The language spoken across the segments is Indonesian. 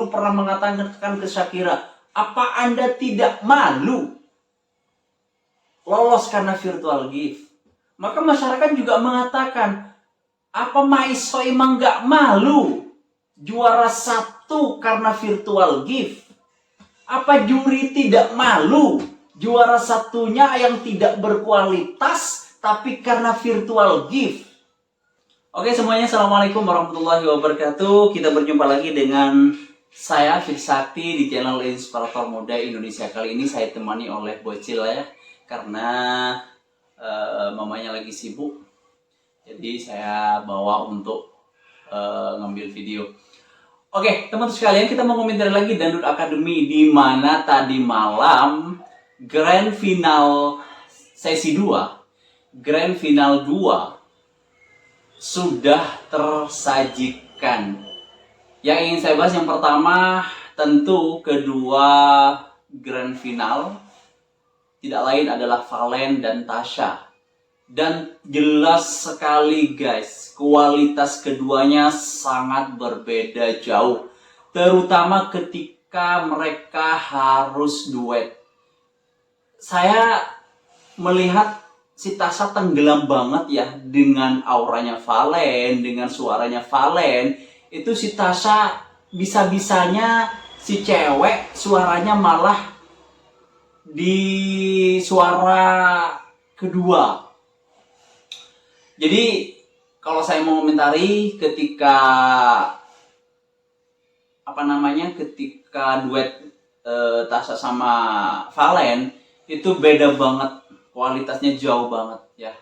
pernah mengatakan ke Shakira, apa Anda tidak malu lolos karena virtual gift? Maka masyarakat juga mengatakan, apa Maiso emang gak malu juara 1 karena virtual gift? Apa juri tidak malu juara satunya yang tidak berkualitas tapi karena virtual gift? Oke semuanya, Assalamualaikum warahmatullahi wabarakatuh. Kita berjumpa lagi dengan saya Fik Sakti di channel Inspirator Muda Indonesia. Kali ini saya temani oleh Bocil ya, karena mamanya lagi sibuk. Jadi saya bawa untuk ngambil video. Oke teman-teman sekalian, kita mau komentar lagi Dangdut Academy, di mana tadi malam Grand Final sesi 2, Grand Final 2 sudah tersajikan. Yang ingin saya bahas yang pertama tentu kedua Grand Final, tidak lain adalah Valen dan Tasya. Dan jelas sekali guys, kualitas keduanya sangat berbeda jauh. Terutama ketika mereka harus duet. Saya melihat si Tasya tenggelam banget ya dengan auranya Valen, dengan suaranya Valen. Itu si Tasya bisa-bisanya si cewek suaranya malah di suara kedua. Jadi kalau saya mau komentari ketika ketika duet Tasya sama Valen itu beda banget, kualitasnya jauh banget ya.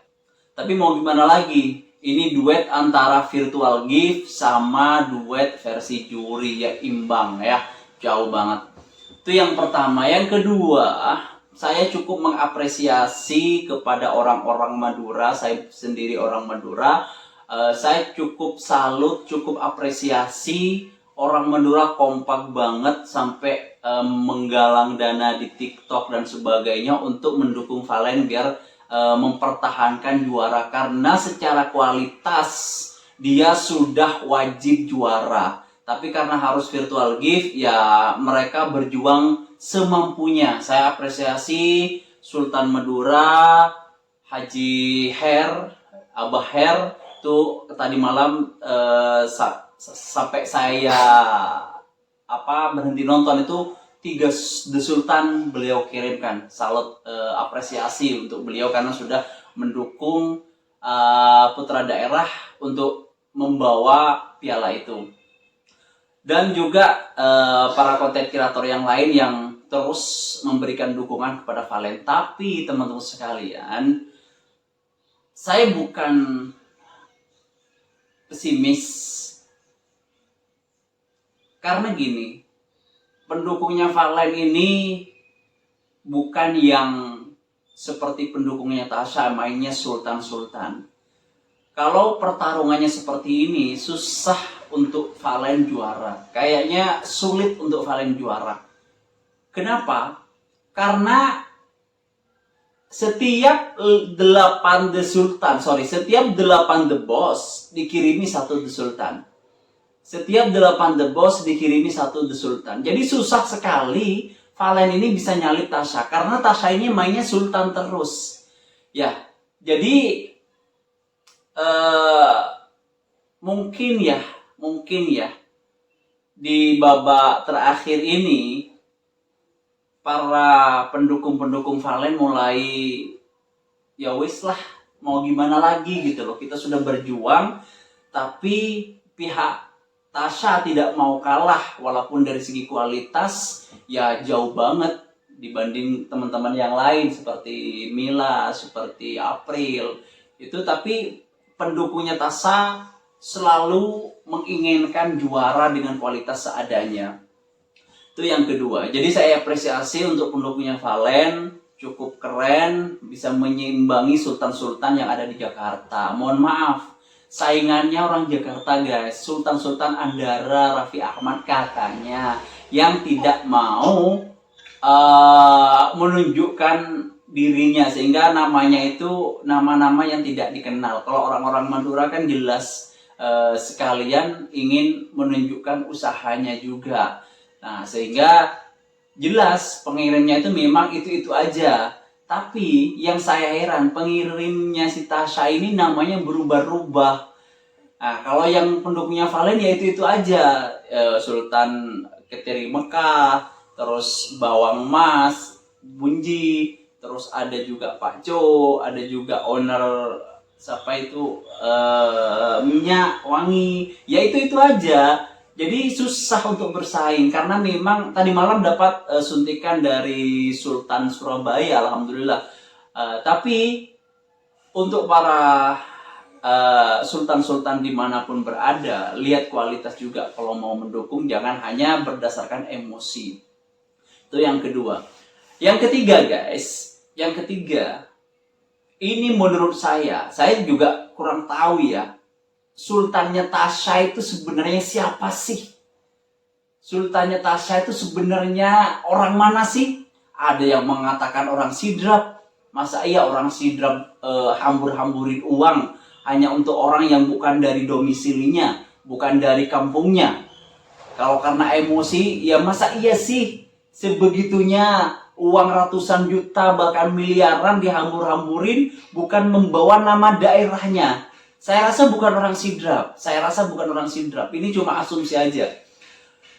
Tapi mau gimana lagi, ini duet antara virtual gift sama duet versi juri ya, imbang ya, jauh banget. Itu yang pertama. Yang kedua, saya cukup mengapresiasi kepada orang-orang Madura. Saya sendiri orang Madura. Saya cukup salut, cukup apresiasi orang Madura kompak banget sampai menggalang dana di TikTok dan sebagainya untuk mendukung Valen biar mempertahankan juara, karena secara kualitas dia sudah wajib juara. Tapi karena harus virtual gift ya mereka berjuang semampunya. Saya apresiasi Sultan Madura, Haji Her, Abah Her tuh tadi malam sampai saya berhenti nonton itu 3 The Sultan beliau kirimkan. Salut, apresiasi untuk beliau karena sudah mendukung putra daerah untuk membawa piala itu. Dan juga para konten kreator yang lain yang terus memberikan dukungan kepada Valen. Tapi teman-teman sekalian, saya bukan pesimis. Karena gini, pendukungnya Valen ini bukan yang seperti pendukungnya Tasya mainnya sultan-sultan. Kalau pertarungannya seperti ini, susah untuk Valen juara. Kayaknya sulit untuk Valen juara. Kenapa? Karena setiap 8 The Boss dikirimi 1 The Sultan. Setiap 8 The Boss dikirimi 1 The Sultan. Jadi susah sekali Valen ini bisa nyalip Tasya, karena Tasya ini mainnya sultan terus. Ya, jadi mungkin ya di babak terakhir ini para pendukung Valen mulai ya wis lah, mau gimana lagi gitu loh. Kita sudah berjuang, tapi pihak Tasya tidak mau kalah, walaupun dari segi kualitas ya jauh banget dibanding teman-teman yang lain seperti Mila, seperti April itu. Tapi pendukungnya Tasya selalu menginginkan juara dengan kualitas seadanya. Itu yang kedua. Jadi saya apresiasi untuk pendukungnya Valen, cukup keren, bisa menyeimbangi sultan-sultan yang ada di Jakarta. Mohon maaf, saingannya orang Jakarta guys, Sultan-Sultan Andara, Raffi Ahmad katanya, yang tidak mau menunjukkan dirinya, sehingga namanya itu nama-nama yang tidak dikenal. Kalau orang-orang Madura kan jelas sekalian ingin menunjukkan usahanya juga. Nah, sehingga jelas pengirimnya itu memang itu-itu aja. Tapi yang saya heran, pengirimnya si Tasya ini namanya berubah-ubah. Nah, kalau yang pendukungnya Valen ya itu aja. Sultan Ketiri Mekah, terus Bawang Mas, Bunji, terus ada juga Pak Jo, ada juga owner siapa itu Minyak Wangi. Ya itu aja. Jadi susah untuk bersaing karena memang tadi malam dapat suntikan dari Sultan Surabaya, alhamdulillah. Tapi untuk para sultan-sultan dimanapun berada, lihat kualitas juga kalau mau mendukung, jangan hanya berdasarkan emosi. Itu yang kedua. Yang ketiga guys, ini menurut saya juga kurang tahu ya, Sultannya Tasya itu sebenarnya siapa sih? Sultannya Tasya itu sebenarnya orang mana sih? Ada yang mengatakan orang Sidrap. Masa iya orang Sidrap hambur-hamburin uang hanya untuk orang yang bukan dari domisilinya, bukan dari kampungnya? Kalau karena emosi, ya masa iya sih sebegitunya uang ratusan juta bahkan miliaran dihambur-hamburin bukan membawa nama daerahnya? Saya rasa bukan orang Sidrap. Ini cuma asumsi aja.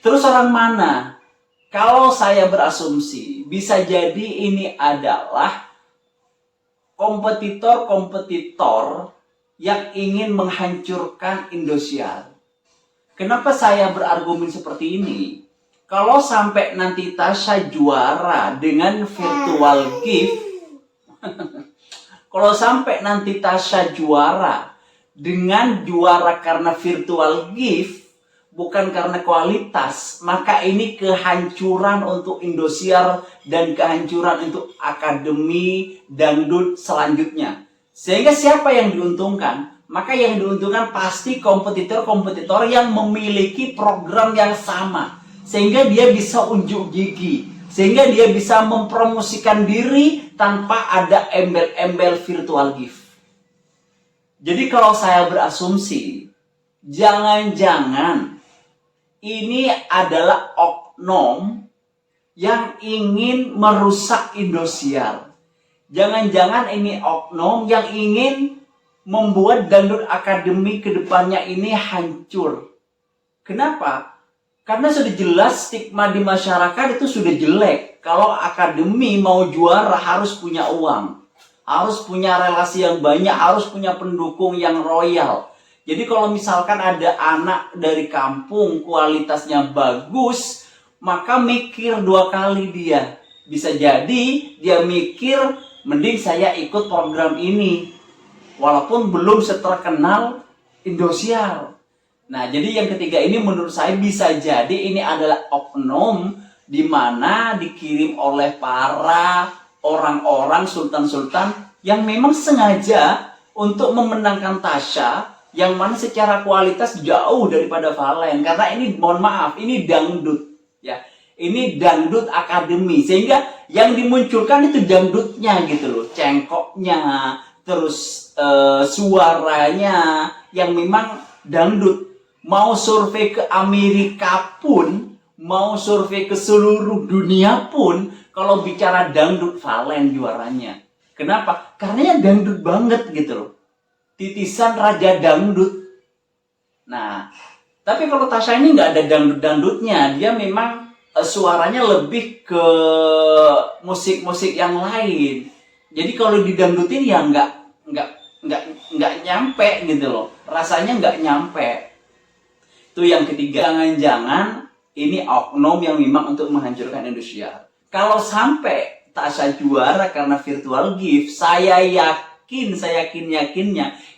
Terus orang mana? Kalau saya berasumsi, bisa jadi ini adalah kompetitor yang ingin menghancurkan Indosiar. Kenapa saya berargumen seperti ini? Kalau sampai nanti Tasya juara dengan virtual gift, karena virtual gift, bukan karena kualitas, maka ini kehancuran untuk Indosiar dan kehancuran untuk Akademi Dangdut selanjutnya. Sehingga siapa yang diuntungkan? Maka yang diuntungkan pasti kompetitor-kompetitor yang memiliki program yang sama. Sehingga dia bisa unjuk gigi. Sehingga dia bisa mempromosikan diri tanpa ada embel-embel virtual gift. Jadi kalau saya berasumsi, jangan-jangan ini adalah oknum yang ingin merusak Indosiar. Jangan-jangan ini oknum yang ingin membuat Dangdut Akademi ke depannya ini hancur. Kenapa? Karena sudah jelas stigma di masyarakat itu sudah jelek. Kalau akademi mau juara harus punya uang. Harus punya relasi yang banyak, harus punya pendukung yang royal. Jadi kalau misalkan ada anak dari kampung kualitasnya bagus, maka mikir 2 kali dia. Bisa jadi dia mikir, mending saya ikut program ini. Walaupun belum seterkenal Indosiar. Nah, jadi yang ketiga ini menurut saya bisa jadi ini adalah oknum di mana dikirim oleh para orang-orang sultan-sultan yang memang sengaja untuk memenangkan Tasya, yang mana secara kualitas jauh daripada Valen. Karena ini, mohon maaf, ini dangdut ya. Ini Dangdut Akademi, sehingga yang dimunculkan itu dangdutnya gitu loh, cengkoknya, terus suaranya yang memang dangdut. Mau survei ke Amerika pun, mau survei ke seluruh dunia pun, kalau bicara dangdut Valen juaranya. Kenapa? Karena ya dangdut banget gitu loh. Titisan Raja Dangdut. Nah, tapi kalau Tasya ini nggak ada dangdut-dangdutnya, dia memang suaranya lebih ke musik-musik yang lain. Jadi kalau didangdutin ya nggak nyampe gitu loh. Rasanya nggak nyampe. Itu yang ketiga. Jangan-jangan ini oknum yang memang untuk menghancurkan Indosiar. Kalau sampai Tasya juara karena virtual gift, saya yakinnya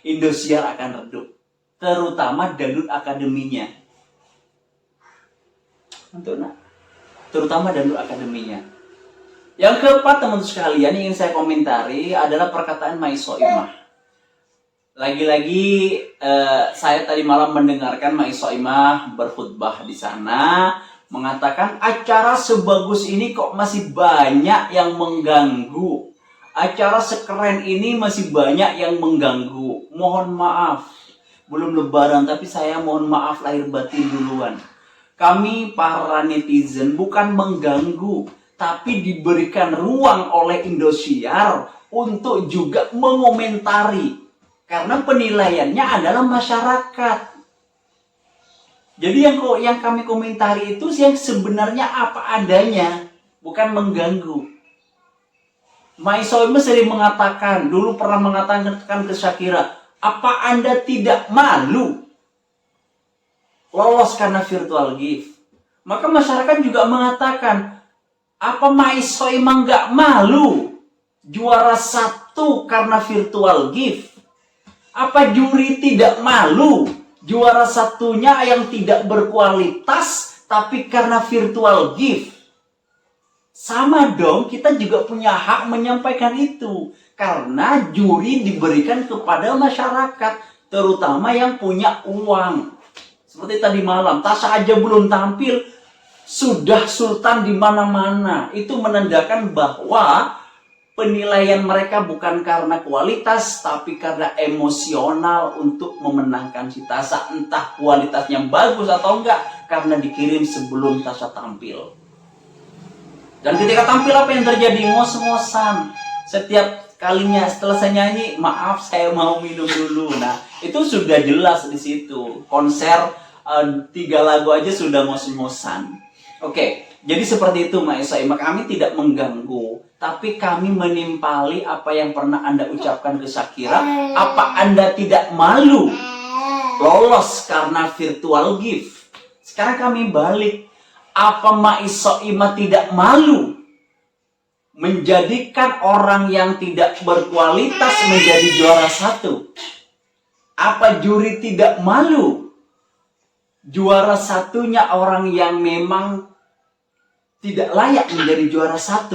Indosiar akan redup. Terutama Dangdut Akademinya. Terutama Dangdut Akademinya. Yang keempat, teman-teman sekalian, yang ingin saya komentari adalah perkataan Mai Soimah. Lagi-lagi saya tadi malam mendengarkan Mai Soimah berkhutbah di sana, mengatakan acara sebagus ini kok masih banyak yang mengganggu. Acara sekeren ini masih banyak yang mengganggu. Mohon maaf, belum lebaran tapi saya mohon maaf lahir batin duluan. Kami para netizen bukan mengganggu, tapi diberikan ruang oleh Indosiar untuk juga mengomentari. Karena penilaiannya adalah masyarakat. Jadi yang kami komentari itu yang sebenarnya apa adanya, bukan mengganggu. Maisoime sering mengatakan, dulu pernah mengatakan ke Shakira, apa Anda tidak malu lolos karena virtual gift? Maka masyarakat juga mengatakan, apa Maisoime nggak malu juara 1 karena virtual gift? Apa juri tidak malu juara 1-nya yang tidak berkualitas tapi karena virtual gift? Sama dong, kita juga punya hak menyampaikan itu. Karena juri diberikan kepada masyarakat, terutama yang punya uang. Seperti tadi malam, Tasya aja belum tampil, sudah sultan di mana-mana. Itu menandakan bahwa penilaian mereka bukan karena kualitas, tapi karena emosional untuk memenangkan si Tasya. Entah kualitasnya bagus atau enggak, karena dikirim sebelum Tasya tampil. Dan ketika tampil apa yang terjadi? Ngos-ngosan. Setiap kalinya setelah saya nyanyi, maaf saya mau minum dulu. Nah, itu sudah jelas di situ. Konser 3 lagu aja sudah ngos-ngosan. Oke, jadi seperti itu Maisoime. Kami tidak mengganggu, tapi kami menimpali apa yang pernah Anda ucapkan ke Shakira. Apa Anda tidak malu lolos karena virtual gift? Sekarang kami balik. Apa Maisoime tidak malu menjadikan orang yang tidak berkualitas menjadi juara 1? Apa juri tidak malu juara 1-nya orang yang memang tidak layak menjadi juara 1?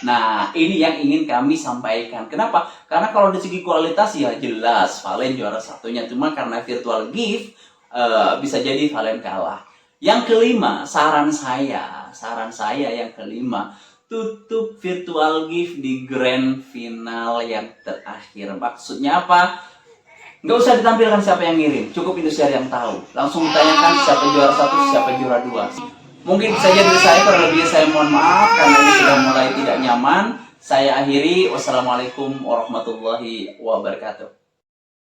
Nah, ini yang ingin kami sampaikan. Kenapa? Karena kalau dari segi kualitas ya jelas Valen juara 1-nya. Cuma karena virtual gift bisa jadi Valen kalah. Yang kelima, saran saya yang kelima, tutup virtual gift di grand final yang terakhir. Maksudnya apa? Nggak usah ditampilkan siapa yang ngirim, cukup Indosiar yang tahu. Langsung tanyakan siapa juara 1, siapa juara 2. Mungkin saja dari saya, kurang lebihnya saya mohon maaf karena ini sudah mulai tidak nyaman. Saya akhiri, wassalamualaikum warahmatullahi wabarakatuh.